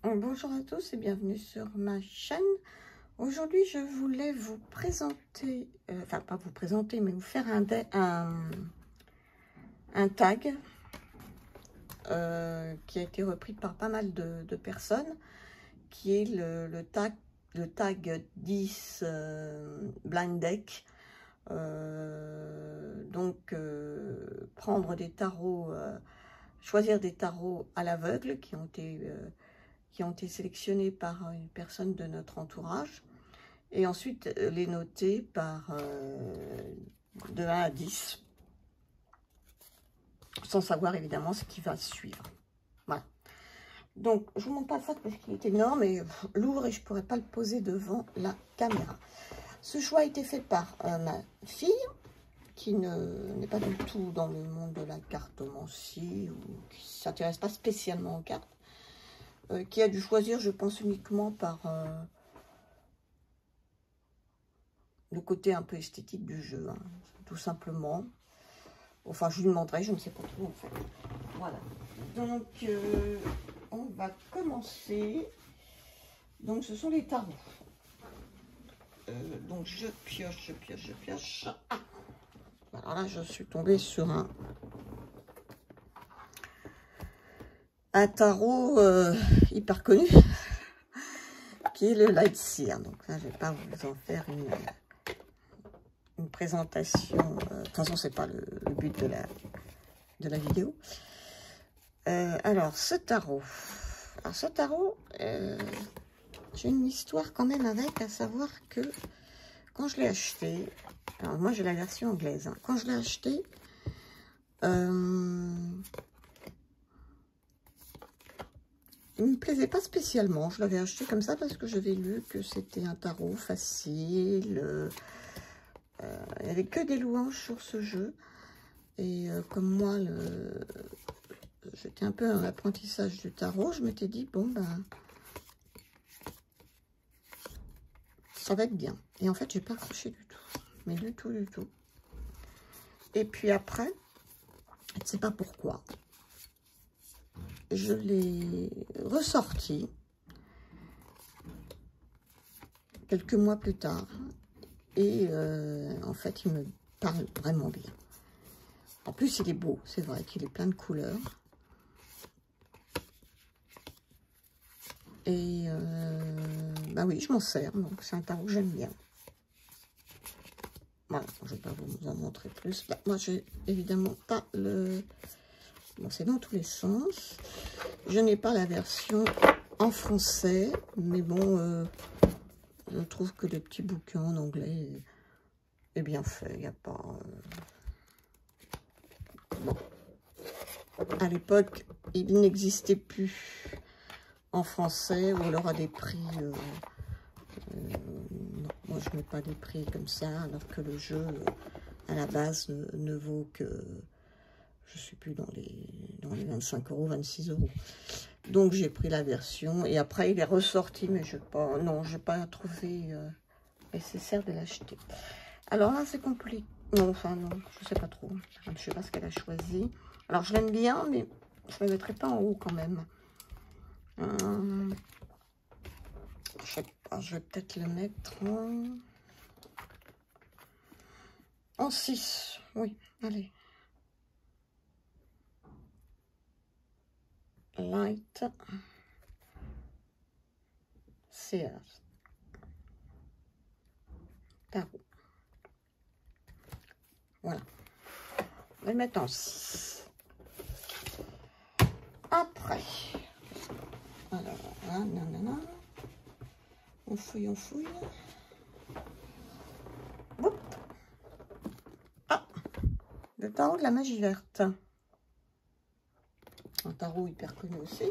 Bonjour à tous et bienvenue sur ma chaîne. Aujourd'hui, je voulais vous présenter, enfin pas vous présenter, mais vous faire un tag qui a été repris par pas mal de personnes, qui est le tag 10 blind deck. Prendre des tarots, choisir des tarots à l'aveugle qui ont été sélectionnés par une personne de notre entourage et ensuite les noter par de 1 à 10 sans savoir évidemment ce qui va suivre. Voilà. Donc je vous montre pas ça parce qu'il est énorme et lourd et je pourrais pas le poser devant la caméra. Ce choix a été fait par ma fille qui n'est pas du tout dans le monde de la cartomancie ou qui ne s'intéresse pas spécialement aux cartes. Qui a dû choisir, je pense, uniquement par le côté un peu esthétique du jeu, hein, tout simplement. Enfin, je lui demanderai, je ne sais pas trop, en fait. Voilà. Donc, on va commencer. Donc, ce sont les tarots. Donc, je pioche. Ah, alors là, je suis tombée sur un tarot hyper connu, qui est le Lightseer. Donc là, je ne vais pas vous en faire une présentation. De toute façon, c'est pas le but de la vidéo. Alors, ce tarot, j'ai une histoire quand même avec, à savoir que quand je l'ai acheté, alors moi j'ai la version anglaise, hein, quand je l'ai acheté, il ne me plaisait pas spécialement. Je l'avais acheté comme ça parce que j'avais lu que c'était un tarot facile. Il n'y avait que des louanges sur ce jeu. Et comme moi, j'étais un peu en apprentissage du tarot, je m'étais dit, bon, ben, ça va être bien. Et en fait, j'ai pas accroché du tout. Mais du tout. Et puis après, je ne sais pas pourquoi, je l'ai ressorti quelques mois plus tard. Et en fait, il me parle vraiment bien. En plus, il est beau. C'est vrai qu'il est plein de couleurs. Et bah oui, je m'en sers. Donc, c'est un tarot que j'aime bien. Voilà, je ne vais pas vous en montrer plus. Bah, moi, j'ai évidemment pas le... Bon, c'est dans tous les sens. Je n'ai pas la version en français. Mais bon, je trouve que le petit bouquin en anglais est bien fait. Il n'y a pas... Bon. À l'époque, il n'existait plus en français, ou alors à des prix... non, moi, je ne mets pas des prix comme ça, alors que le jeu, à la base, ne vaut que... Je ne sais plus, dans les 25 €, 26 €. Donc, j'ai pris la version. Et après, il est ressorti, mais je n'ai pas trouvé nécessaire de l'acheter. Alors là, c'est compliqué. Non, enfin, non, je ne sais pas trop. Je ne sais pas ce qu'elle a choisi. Alors, je l'aime bien, mais je ne le mettrai pas en haut quand même. Je sais pas, je vais peut-être le mettre en 6. Oui, allez. Light Seer. Tarot. Voilà. On va le mettre en 6. Après. Alors, nanana. On fouille. Oup. Ah, le tarot de la magie verte. Un tarot hyper connu aussi.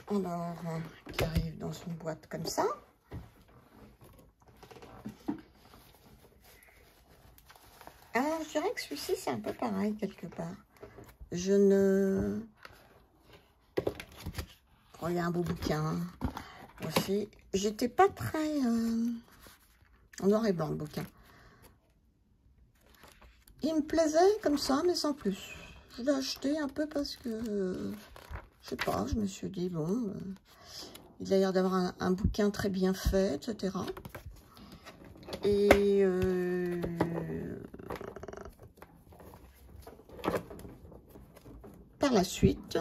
Alors, qui arrive dans une boîte comme ça. Alors, je dirais que celui-ci, c'est un peu pareil quelque part. Je ne... Oh, il y a un beau bouquin aussi. J'étais pas très... en noir et blanc, le bouquin. Il me plaisait comme ça, mais sans plus. je l'ai acheté un peu parce que, je sais pas, je me suis dit, bon, il a l'air d'avoir un bouquin très bien fait, etc. Et par la suite,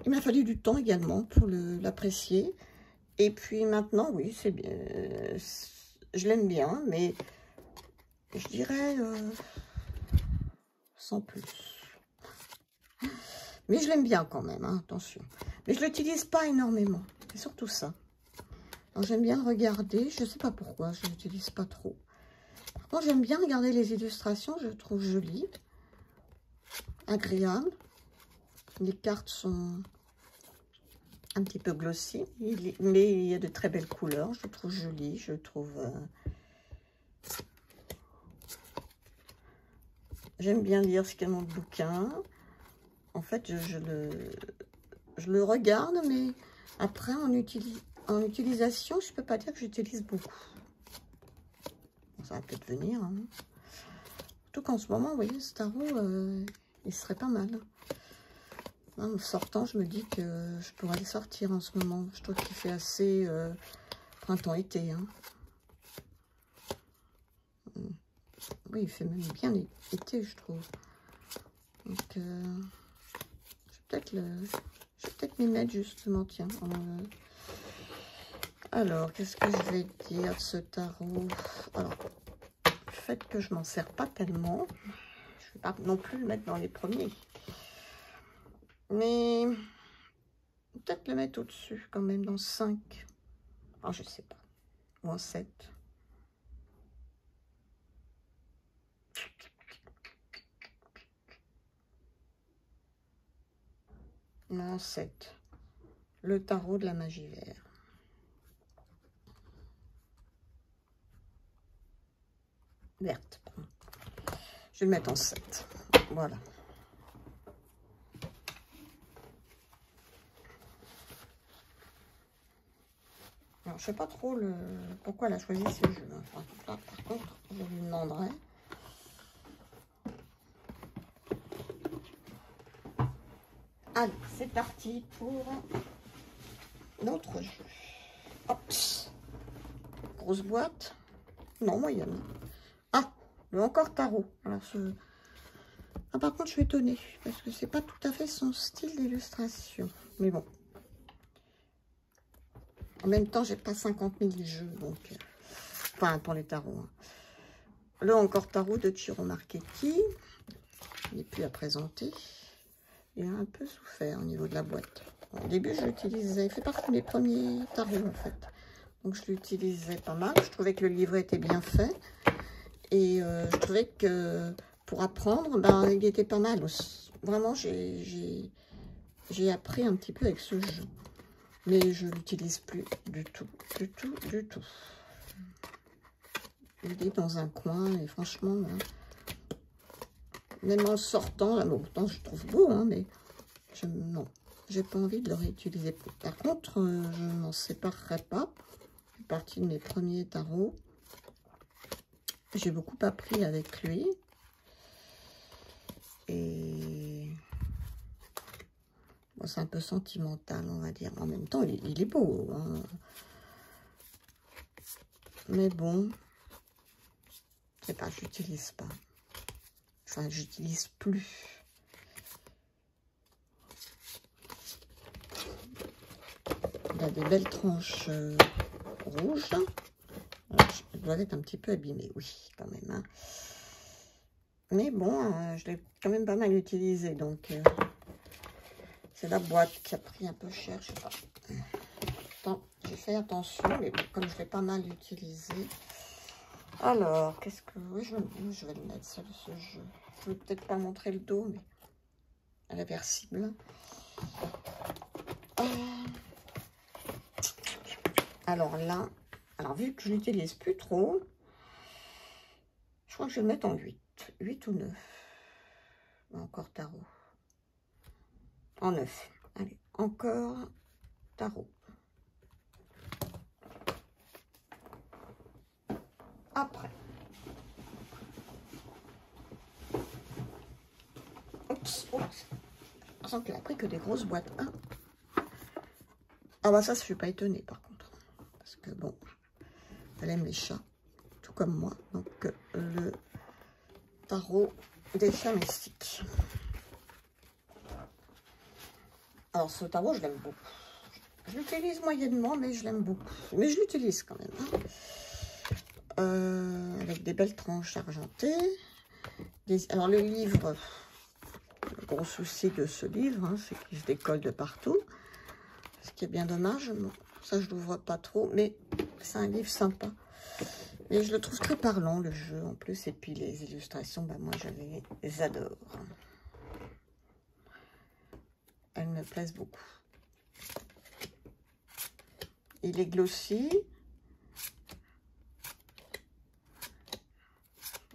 il m'a fallu du temps également pour l'apprécier. Et puis maintenant, oui, c'est bien. Je l'aime bien, mais je dirais sans plus. Mais je l'aime bien quand même, hein, attention. Mais je ne l'utilise pas énormément. C'est surtout ça. J'aime bien le regarder. Je ne sais pas pourquoi, je ne l'utilise pas trop. Par contre, j'aime bien regarder les illustrations. Je trouve jolies, agréables. Les cartes sont un petit peu glossy, mais il y a de très belles couleurs. Je trouve jolies. Je trouve... J'aime bien lire ce qu'il y a dans le bouquin. En fait, je le regarde, mais après, en utilisation, je ne peux pas dire que j'utilise beaucoup. Ça va peut-être venir. Hein. Surtout qu'en ce moment, vous voyez, ce tarot, il serait pas mal. Hein, en sortant, je me dis que je pourrais le sortir en ce moment. Je trouve qu'il fait assez printemps-été. Hein. Oui, il fait même bien été, je trouve. Donc, je vais peut-être m'y mettre justement, tiens. Alors, qu'est-ce que je vais dire de ce tarot? Alors, le fait que je m'en sers pas tellement, je ne vais pas non plus le mettre dans les premiers. Mais, peut-être le mettre au-dessus, quand même, dans 5. Oh, je sais pas. Ou en 7. Non, 7. Le tarot de la magie verte. Verte, pardon. Je vais le mettre en 7. Voilà. Alors, je sais pas trop pourquoi elle a choisi ce jeu. Enfin, là, par contre, je lui demanderai. Allez, c'est parti pour notre jeu. Hop. Grosse boîte. Non, moyenne. Ah, le encore tarot. Alors, ah, par contre, je suis étonnée, parce que c'est pas tout à fait son style d'illustration. Mais bon. En même temps, j'ai pas 50 000 jeux, donc... enfin, pour les tarots. Hein. Le encore tarot de Ciro Marchetti. Il n'est plus à présenter. Il a un peu souffert au niveau de la boîte. Au début, je l'utilisais. Il fait partie de mes premiers tarots, en fait. Donc, je l'utilisais pas mal. Je trouvais que le livret était bien fait. Et je trouvais que pour apprendre, ben, il était pas mal aussi. Vraiment, j'ai appris un petit peu avec ce jeu. Mais je ne l'utilise plus du tout. Du tout, du tout. Il est dans un coin et franchement... Hein, même en sortant, là, bon, pourtant je trouve beau, hein, mais non, j'ai pas envie de le réutiliser. Par contre, je n'en séparerai pas. C'est partie de mes premiers tarots. J'ai beaucoup appris avec lui. Et bon, c'est un peu sentimental, on va dire. En même temps, il est beau. Hein. Mais bon, je sais pas, je l'utilise pas. Enfin, j'utilise plus. Il a des belles tranches rouges. Elle doit être un petit peu abîmée, oui, quand même. Hein. Mais bon, je l'ai quand même pas mal utilisé, donc c'est la boîte qui a pris un peu cher, je sais pas. Attends, j'ai fait attention, mais bon, comme je l'ai pas mal utilisé. Alors, qu'est-ce que... Oui, je vais le mettre, ça, ce jeu. Je vais peut-être pas montrer le dos, mais réversible. Alors là, vu que je l'utilise plus trop, je crois que je vais le mettre en 8. 8 ou 9. Encore tarot. En 9. Allez, encore tarot. Après. Oh, je sens qu'elle a pris que des grosses boîtes. Hein. Ah bah ça, je suis pas étonnée par contre. Parce que bon, elle aime les chats, tout comme moi. Donc le tarot des chats mystiques. Alors ce tarot, je l'aime beaucoup. Je l'utilise moyennement, mais je l'aime beaucoup. Mais je l'utilise quand même. Hein. Avec des belles tranches argentées. Alors le livre, le gros souci de ce livre, hein, c'est qu'il se décolle de partout. Ce qui est bien dommage. Bon, ça, je ne l'ouvre pas trop, mais c'est un livre sympa. Et je le trouve très parlant, le jeu, en plus. Et puis, les illustrations, bah, moi, je les adore. Elles me plaisent beaucoup. Il est glossy.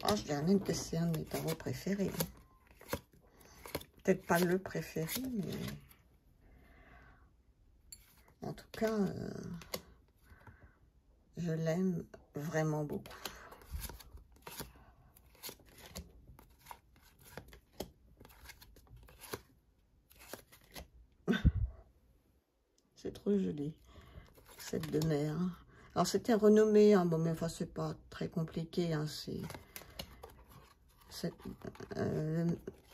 Ah, je dirais même que c'est un de mes tarots préférés. Peut-être pas le préféré, mais... En tout cas, je l'aime vraiment beaucoup. C'est trop joli, cette de mer. Alors, c'était renommé, hein, bon, mais enfin, c'est pas très compliqué. Hein, c'est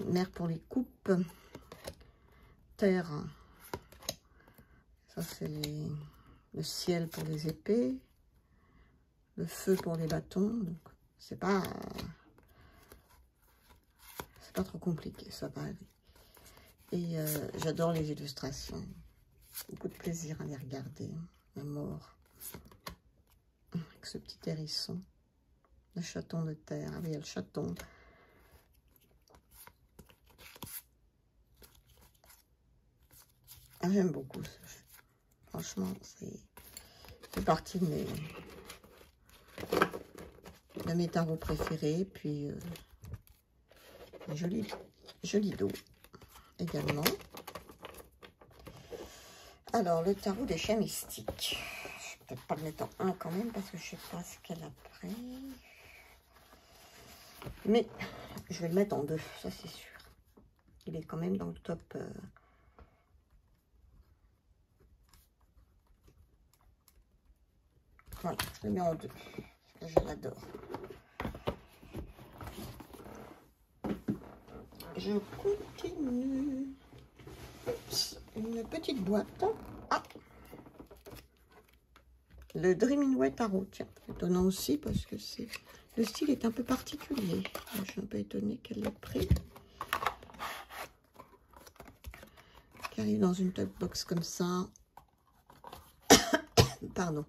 mer pour les coupes. Terre. Ça, c'est le ciel pour les épées. Le feu pour les bâtons. Donc, c'est pas trop compliqué, ça va aller. Et j'adore les illustrations. Beaucoup de plaisir à les regarder. La mort. Avec ce petit hérisson. Le chaton de terre. Ah oui, il y a le chaton. Ah, j'aime beaucoup ce jeu. Franchement, c'est partie de mes tarots préférés. Puis, joli dos également. Alors, le tarot des chats mystiques. Je vais peut-être pas le mettre en 1 quand même, parce que je sais pas ce qu'elle a pris. Mais, je vais le mettre en 2, ça c'est sûr. Il est quand même dans le top... Voilà, je le mets en 2. Parce que je l'adore. Je continue. Oups, une petite boîte. Ah, le Dreaming Way Tarot. Tiens, étonnant aussi parce que le style est un peu particulier. Je suis un peu étonnée qu'elle l'ait pris. Qui arrive dans une top box comme ça. Pardon.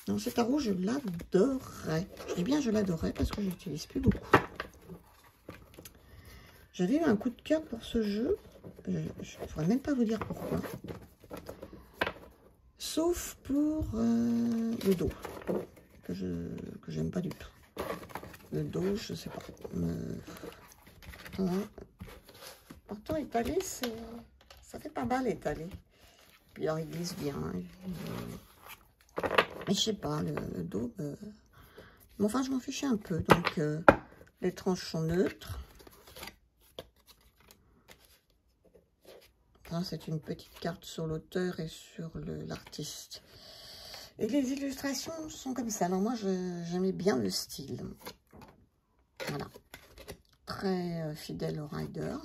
Non, ce tarot, je l'adorais. Je dis bien je l'adorais parce que je l'utilise plus beaucoup. J'avais eu un coup de cœur pour ce jeu. Je ne pourrais même pas vous dire pourquoi. Sauf pour le dos. Que j'aime pas du tout. Le dos, je sais pas. Pourtant, étalé, ça fait pas mal étalé. Puis alors, il glisse bien. Mais je sais pas, le dos... Mais enfin, je m'en fichais un peu. Donc, les tranches sont neutres. C'est une petite carte sur l'auteur et sur l'artiste. Et les illustrations sont comme ça. Alors moi, j'aimais bien le style. Voilà. Très fidèle au rider.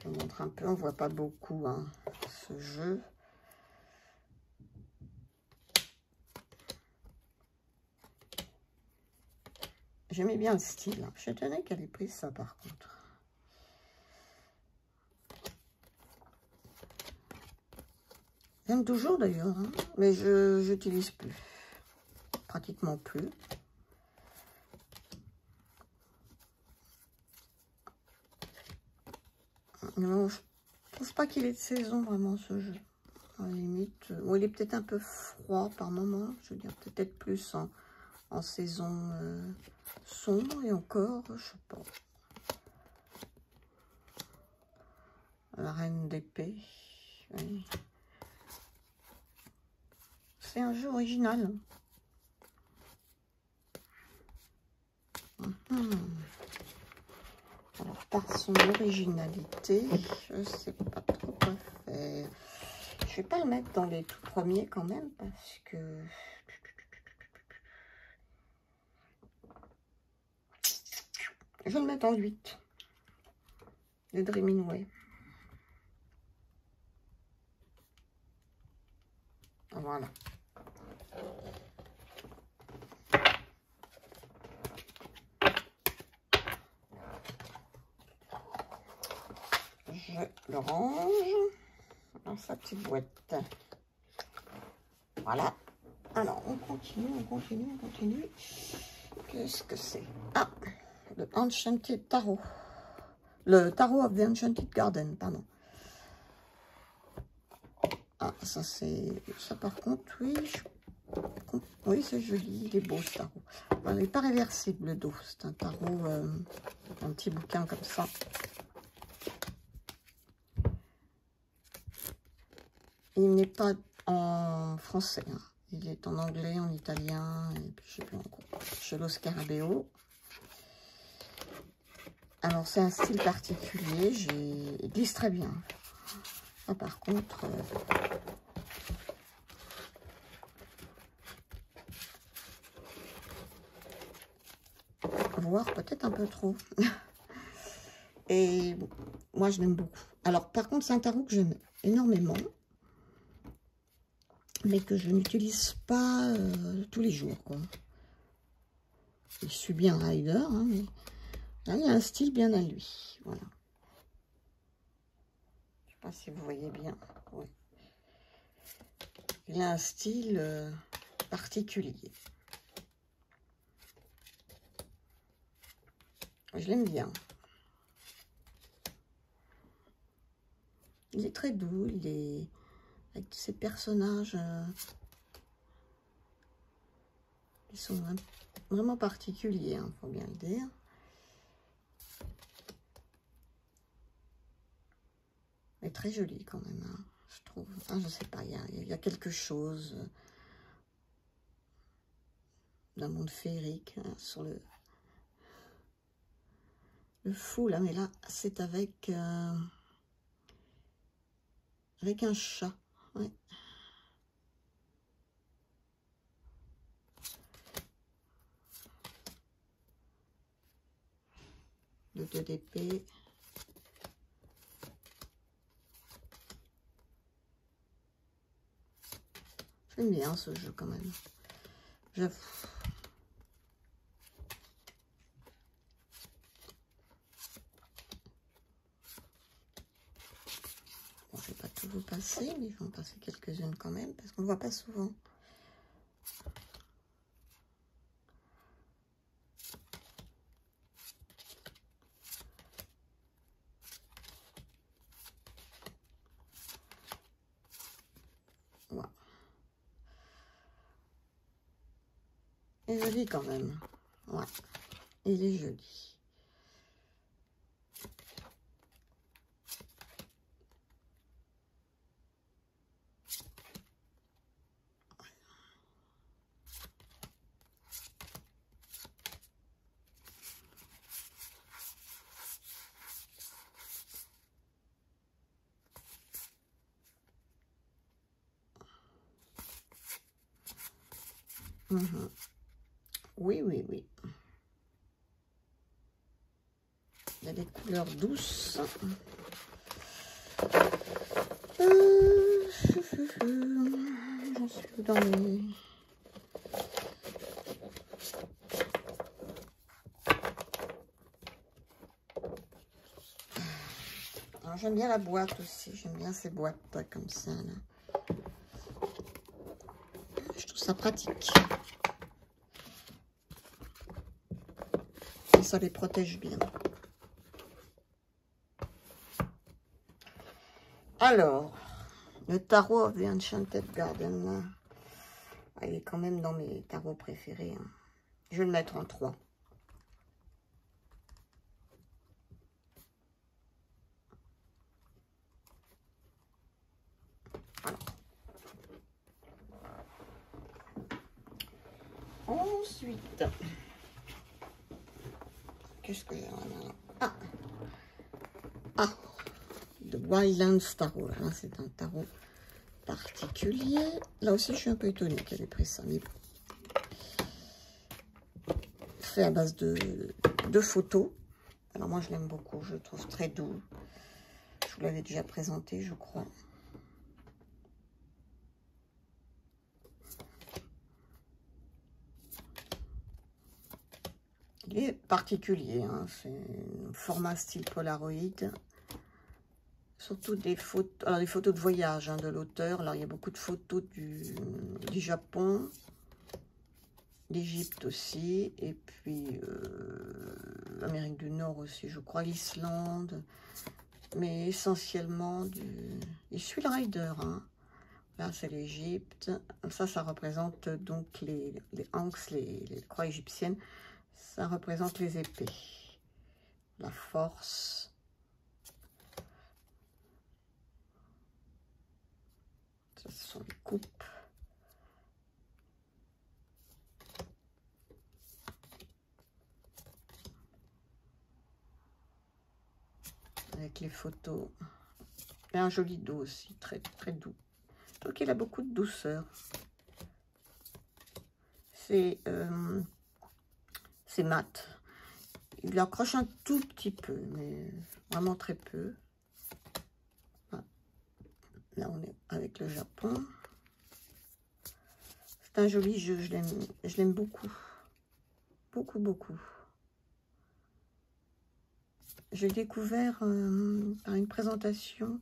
Je vous montre un peu. On ne voit pas beaucoup hein, ce jeu. J'aimais bien le style. Je suis étonnée qu'elle ait pris ça par contre. J'aime toujours d'ailleurs, hein, mais je n'utilise plus. Pratiquement plus. Non, je trouve pas qu'il est de saison vraiment ce jeu. À la limite, bon, il est peut-être un peu froid par moment. Je veux dire peut-être plus en saison sombre et encore, je sais pas. La reine d'épée. Oui. C'est un jeu original. Alors, par son originalité, je ne sais pas trop quoi faire. Je vais pas le mettre dans les tout premiers quand même, parce que... Je vais le mettre en 8. Le Dreaming Way. Voilà. Je le range dans sa petite boîte. Voilà. Alors, on continue. Qu'est-ce que c'est? Ah, le Enchanted Tarot. Le Tarot of the Enchanted Garden, pardon. Ah, ça c'est... Ça par contre, oui. Oui, c'est joli. Il est beau ce tarot. Enfin, il n'est pas réversible le dos. C'est un tarot, un petit bouquin comme ça. Il n'est pas en français. Hein. Il est en anglais, en italien, et puis je sais plus en quoi. Chez Lo Scarabeo. Alors, c'est un style particulier. Il glisse très bien. Ah, par contre... voire peut-être un peu trop. Et moi, je l'aime beaucoup. Alors, par contre, c'est un tarot que j'aime énormément, mais que je n'utilise pas tous les jours, quoi. Je suis bien rider, hein, mais là, il y a un style bien à lui. Voilà. Je ne sais pas si vous voyez bien. Ouais. Il a un style particulier. Je l'aime bien. Il est très doux, il est avec ces personnages qui sont vraiment particuliers, hein, faut bien le dire. Mais très joli quand même, hein, je trouve. Enfin, je sais pas, il y a quelque chose d'un monde féerique hein, sur le fou là, mais là c'est avec un chat. Ouais. Le 2 d'épée. J'aime bien ce jeu quand même. J'avoue. Bon, je vais pas tout vous passer, mais je vais en passer quelques-unes quand même, parce qu'on ne voit pas souvent. Voilà. Il est joli quand même. Ouais, il est joli. Mmh. Oui, oui, oui. Il y a des couleurs douces. J'en suis dans les... J'aime bien la boîte aussi. J'aime bien ces boîtes comme ça. Là. Je trouve ça pratique. Et ça les protège bien. Alors, le tarot of the Enchanted Garden, il est quand même dans mes tarots préférés. Hein. Je vais le mettre en 3. Ensuite, qu'est-ce que j'ai là? Ah, de Wildlands Tarot. Là, c'est un tarot particulier. Là aussi, je suis un peu étonnée qu'elle ait pris ça. Mais fait à base de photos. Alors moi, je l'aime beaucoup. Je le trouve très doux. Je vous l'avais déjà présenté, je crois. Il est particulier, hein. C'est un format style Polaroid. Surtout des photos, alors des photos de voyage hein, de l'auteur. Alors il y a beaucoup de photos du Japon, d'Égypte aussi, et puis l'Amérique du Nord aussi, je crois, l'Islande, mais essentiellement il suit le rider. Hein. Là c'est l'Égypte. Ça représente donc les ankhs, les croix égyptiennes. Ça représente les épées, la force. Ça, ce sont les coupes. Avec les photos. Et un joli dos aussi, très, très doux. Donc il a beaucoup de douceur. C'est mat. Il accroche un tout petit peu, mais vraiment très peu. Voilà. Là, on est avec le Japon. C'est un joli jeu, je l'aime beaucoup. Beaucoup, beaucoup. J'ai découvert par une présentation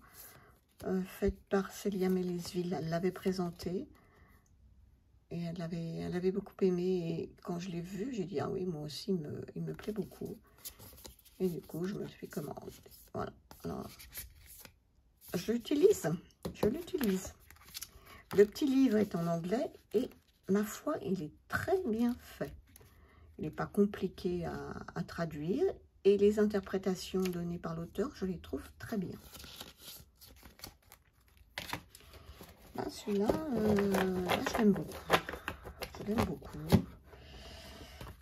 faite par Célia Mélesville. Elle l'avait présenté. Et elle avait beaucoup aimé. Et quand je l'ai vu, j'ai dit, ah oui, moi aussi, il me plaît beaucoup. Et du coup, je me suis commandé. Voilà. Alors, je l'utilise. Je l'utilise. Le petit livre est en anglais et, ma foi, il est très bien fait. Il n'est pas compliqué à traduire. Et les interprétations données par l'auteur, je les trouve très bien. Celui-là, je l'aime beaucoup. Je l'aime beaucoup.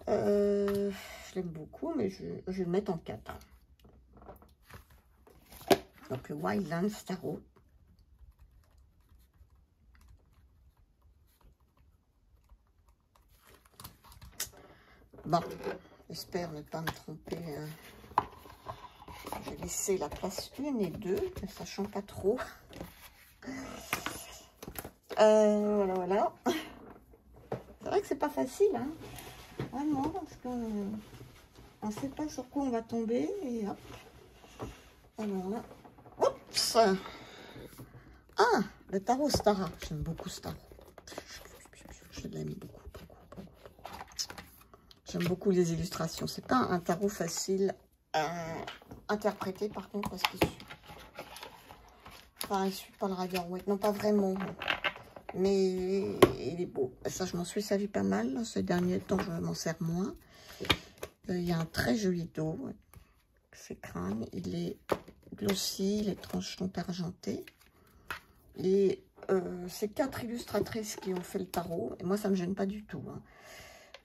Je l'aime beaucoup, mais je vais le mettre en 4. Donc, le Wildlands Tarot. Bon, j'espère ne pas me tromper. J'ai laissé la place 1 et 2, ne sachant pas trop. Voilà, voilà. C'est vrai que c'est pas facile, hein. Vraiment, parce qu'on ne sait pas sur quoi on va tomber. Et hop. Alors là, oups. Ah, le tarot Stara. J'aime beaucoup ce tarot. Je l'aime beaucoup, beaucoup, beaucoup. J'aime beaucoup les illustrations. C'est pas un tarot facile à interpréter, par contre, parce qu'il ne suit pas le Rider-Waite. Non, pas vraiment. Mais il est beau. Ça, je m'en suis servi pas mal. Ces derniers temps, je m'en sers moins. Il y a un très joli dos. C'est crâne. Il est glossy. Les tranches sont argentées. Et c'est 4 illustratrices qui ont fait le tarot. Et moi, ça ne me gêne pas du tout. Hein.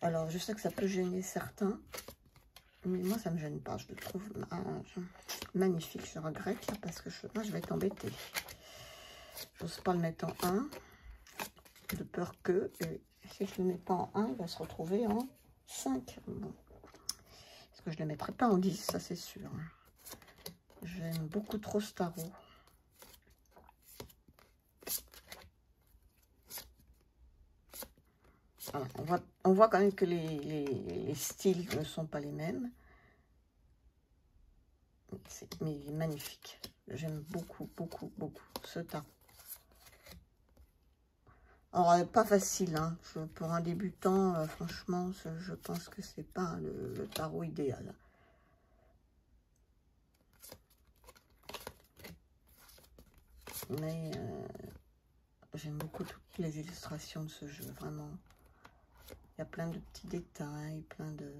Alors, je sais que ça peut gêner certains. Mais moi, ça ne me gêne pas. Je le trouve magnifique. Je regrette là, parce que moi, je vais être embêtée. Je n'ose pas le mettre en 1. De peur que, si je ne le mets pas en 1, il va se retrouver en 5. Bon. Parce que je ne le mettrai pas en 10, ça c'est sûr. J'aime beaucoup trop ce tarot. Voilà, on voit quand même que les styles ne sont pas les mêmes. Mais il est magnifique. J'aime beaucoup, beaucoup, beaucoup ce tarot. Alors, pas facile, hein. Pour un débutant, franchement, je pense que c'est pas le tarot idéal. Mais j'aime beaucoup toutes les illustrations de ce jeu, vraiment. Il y a plein de petits détails, plein de...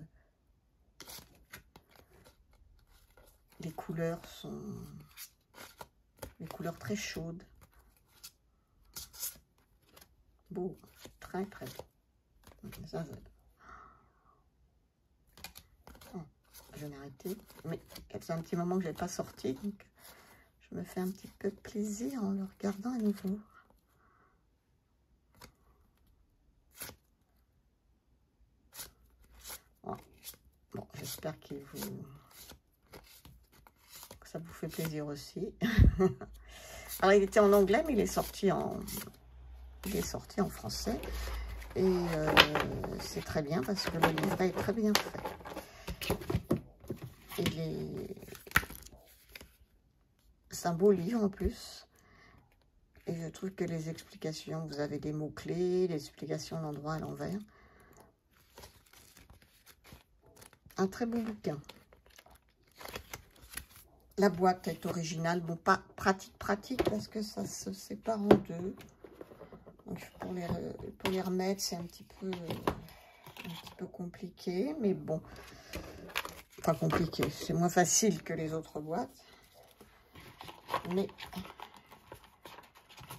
Les couleurs sont... Les couleurs très chaudes. Beau, très très beau. Ça, je vais m'arrêter. Mais c'est un petit moment que je n'ai pas sorti, donc je me fais un petit peu plaisir en le regardant à nouveau. Bon, j'espère que ça vous fait plaisir aussi. Alors, il était en anglais, mais il est sorti en français. Et c'est très bien parce que le livret est très bien fait. C'est un beau livre en plus. Et je trouve que les explications, vous avez des mots-clés, les explications d'endroit à l'envers. Un très beau bouquin. La boîte est originale. Bon, pas pratique parce que ça se sépare en deux. Donc, pour les remettre, c'est un petit peu compliqué. Mais bon, pas compliqué. C'est moins facile que les autres boîtes. Mais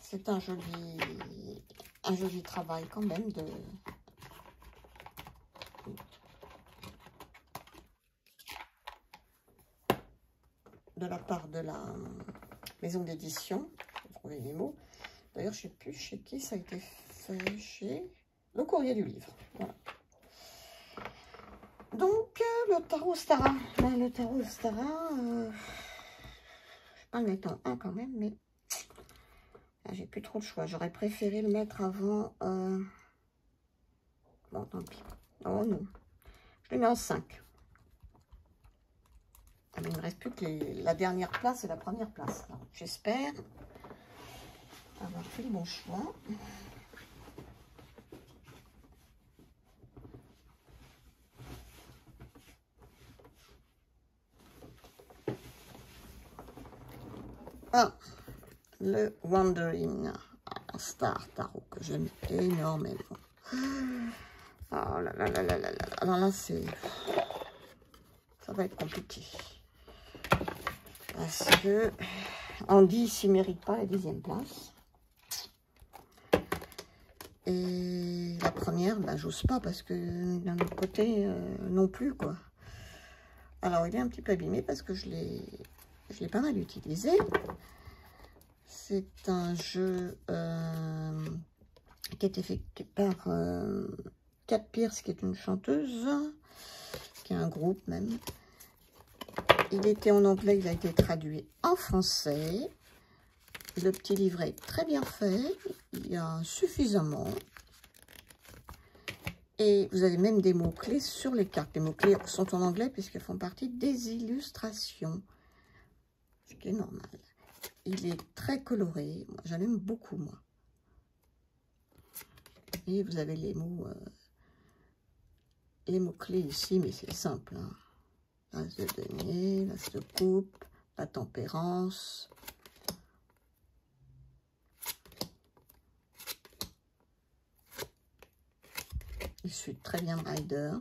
c'est un joli travail quand même de la part de la maison d'édition. Vous trouvez les mots. D'ailleurs, je ne sais plus chez qui ça a été fait, chez le Courrier du Livre. Voilà. Donc, le tarot Stara. Le tarot Stara, je ne vais pas le mettre en 1 quand même, mais j'ai plus trop de choix. J'aurais préféré le mettre avant. Bon, tant pis. Oh non. Je le mets en 5. Ah, mais il ne me reste plus que la dernière place et la première place. J'espère avoir fait le bon choix. Ah, le Wandering Star Tarot que j'aime énormément. Oh là là là là là là. Alors là, ça va être compliqué. Parce que Andy s'y mérite pas la 10e place. Et la première, ben, j'ose pas parce que d'un autre côté, non plus, quoi. Alors, il est un petit peu abîmé parce que je l'ai pas mal utilisé. C'est un jeu qui a été fait par Kat Pierce, qui est une chanteuse, qui est un groupe même. Il était en anglais, il a été traduit en français. Le petit livret est très bien fait. Il y a suffisamment. Et vous avez même des mots-clés sur les cartes. Les mots-clés sont en anglais puisqu'elles font partie des illustrations. Ce qui est normal. Il est très coloré. J'en aime beaucoup, moi. Et vous avez les mots-clés ici, mais c'est simple. Hein. L'as de denier, l'as de coupe, la tempérance. Je suis très bien rider.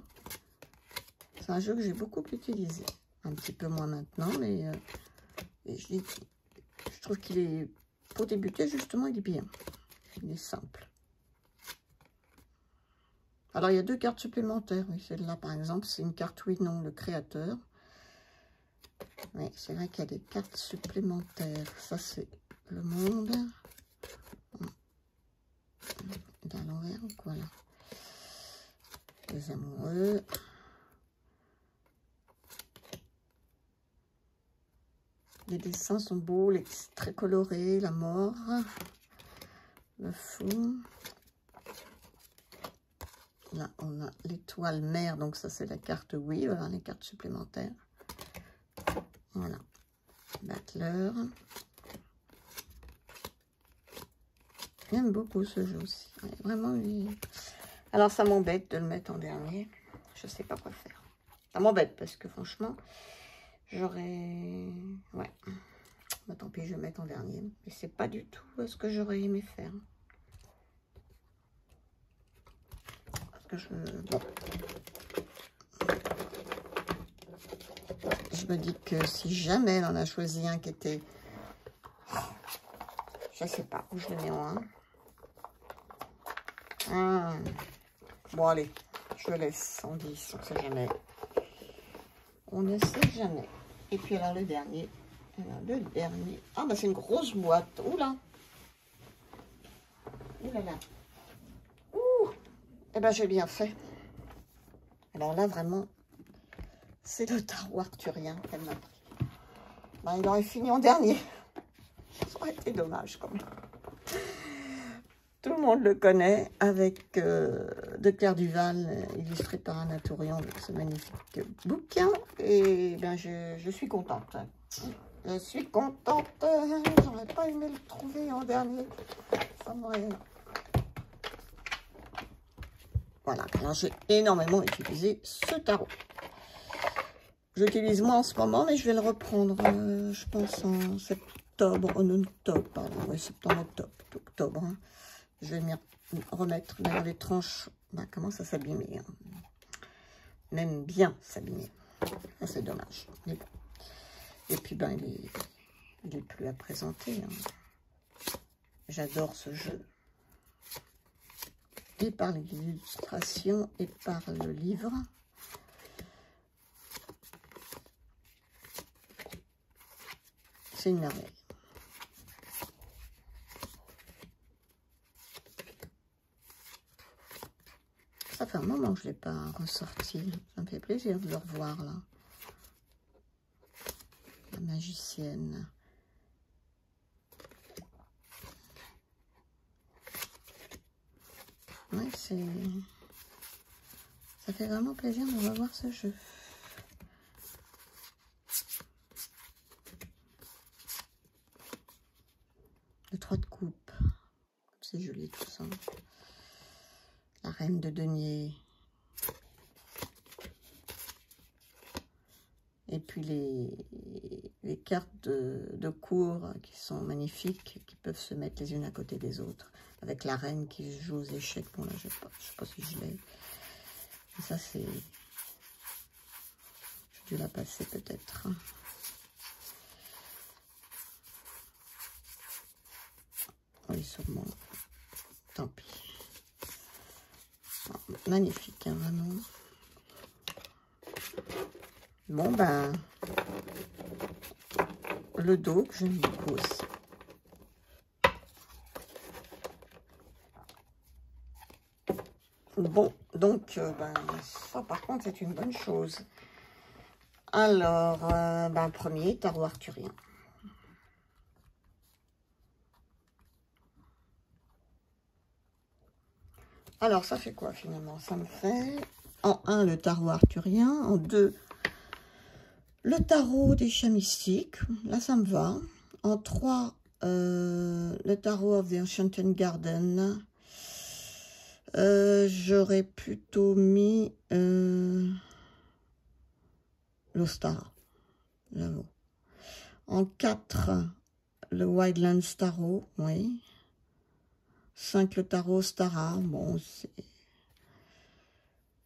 C'est un jeu que j'ai beaucoup utilisé. Un petit peu moins maintenant, mais je trouve qu'il est, pour débuter, justement, il est bien. Il est simple. Alors, il y a 2 cartes supplémentaires. Oui, celle-là, par exemple, c'est une carte oui, non, le créateur. Oui, c'est vrai qu'il y a des cartes supplémentaires. Ça, c'est le monde. Il est à l'envers ou quoi, là? Les amoureux. Les dessins sont beaux, très colorés. La mort. Le fou. Là, on a l'étoile mère, donc ça, c'est la carte oui. Voilà, les cartes supplémentaires. Voilà. Battler. J'aime beaucoup ce jeu aussi. Ouais, vraiment, lui. Alors, ça m'embête de le mettre en dernier. Je sais pas quoi faire. Ça m'embête parce que, franchement, j'aurais... Ouais. Bah, tant pis, je vais le mettre en dernier. Mais c'est pas du tout ce que j'aurais aimé faire. Bon. Je me dis que si jamais elle en a choisi un qui était... Je sais pas où je le mets en 1. Bon, allez, je le laisse en 10, on sait jamais. On ne sait jamais. Et puis alors le dernier. Alors, le dernier. Ah bah c'est une grosse boîte. Oula. Ouh là là. Ouh. Eh ben j'ai bien fait. Alors là vraiment, c'est le tarot arthurien qu'elle m'a pris. Ben, il aurait fini en dernier. Ça aurait été dommage quand même. Tout le monde le connaît avec de Claire Duval, illustré par Anna Tourian, avec ce magnifique bouquin. Et ben je suis contente. Je suis contente. J'aurais pas aimé le trouver en dernier. Ça m'aurait... Voilà, alors j'ai énormément utilisé ce tarot. J'utilise moins en ce moment, mais je vais le reprendre, je pense, en septembre, en octobre, pardon, oui, septembre, octobre. Hein. Je vais m'y remettre dans les tranches. Ben, commence à s'abîmer. Hein. Même bien s'abîmer. Ça, c'est dommage. Mais bon. Et puis, ben, il est plus à présenter. Hein. J'adore ce jeu. Et par l'illustration et par le livre. C'est une merveille. Ça fait un moment que je ne l'ai pas ressorti. Ça me fait plaisir de le revoir là. La magicienne. Ouais, c'est... Ça fait vraiment plaisir de revoir ce jeu. Le 3 de coupe. C'est joli tout ça. La reine de denier. Et puis les cartes de cour qui sont magnifiques, qui peuvent se mettre les unes à côté des autres. Avec la reine qui joue aux échecs. Bon là, je sais pas si je l'ai. Ça c'est... J'ai dû la passer peut-être. Oui, sûrement. Tant pis. Oh, magnifique, hein, vraiment. Bon, ben, le dos que j'aime beaucoup aussi. Bon, donc, ben, ça par contre, c'est une bonne chose. Alors, ben, premier, tarot arthurien. Alors, ça fait quoi finalement? Ça me fait en 1 le tarot arthurien, en 2 le tarot des chats mystiques, là ça me va. En 3 le tarot of the Enchanted Garden. J'aurais plutôt mis l'Ostara, là-haut. En 4 le Wildlands Tarot, oui. 5 le tarot Ostara, bon c'est...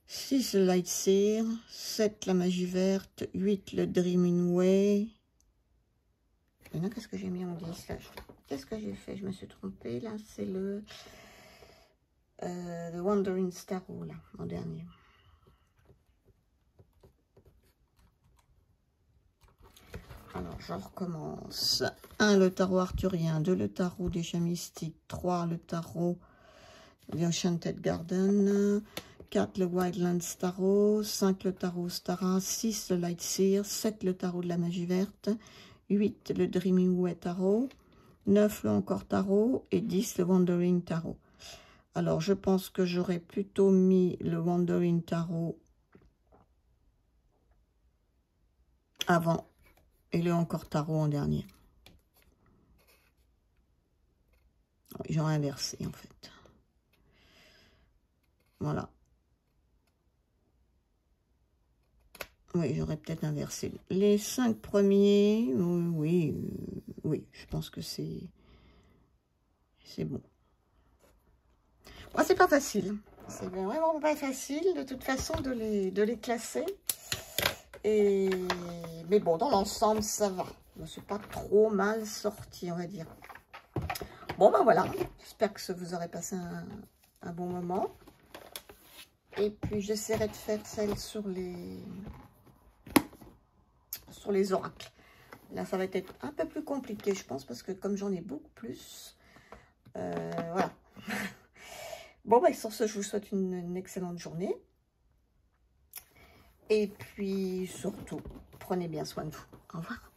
6 le Lightseer, 7 la magie verte, 8 le Dreaming Way. Et là, qu'est-ce que j'ai mis en 10 là? Qu'est-ce que j'ai fait? Je me suis trompée là, c'est le Wandering Starro là, en dernier. Alors, je recommence. 1 le tarot arthurien, 2 le tarot des chats mystiques, 3 le tarot The Enchanted Garden, 4 le Wildlands Tarot, 5 le tarot Stara, 6 le Lightseer, 7 le tarot de la magie verte, 8 le Dreaming Way Tarot, 9 le encore Tarot et 10 le Wandering Tarot. Alors, je pense que j'aurais plutôt mis le Wandering Tarot avant et le encore Tarot en dernier. J'aurais inversé en fait. Voilà. Oui, j'aurais peut-être inversé. Les 5 premiers, oui, je pense que c'est bon. Moi, c'est pas facile. C'est vraiment pas facile, de toute façon, de les classer. Mais bon, dans l'ensemble, ça va. Je ne suis pas trop mal sortie, on va dire. Bon, ben voilà. J'espère que vous aurez passé un bon moment. Et puis, j'essaierai de faire celle sur les sur les oracles. Là, ça va être un peu plus compliqué, je pense, parce que comme j'en ai beaucoup plus, voilà. Bon, bah, sur ce, je vous souhaite une excellente journée. Et puis, surtout, prenez bien soin de vous. Au revoir.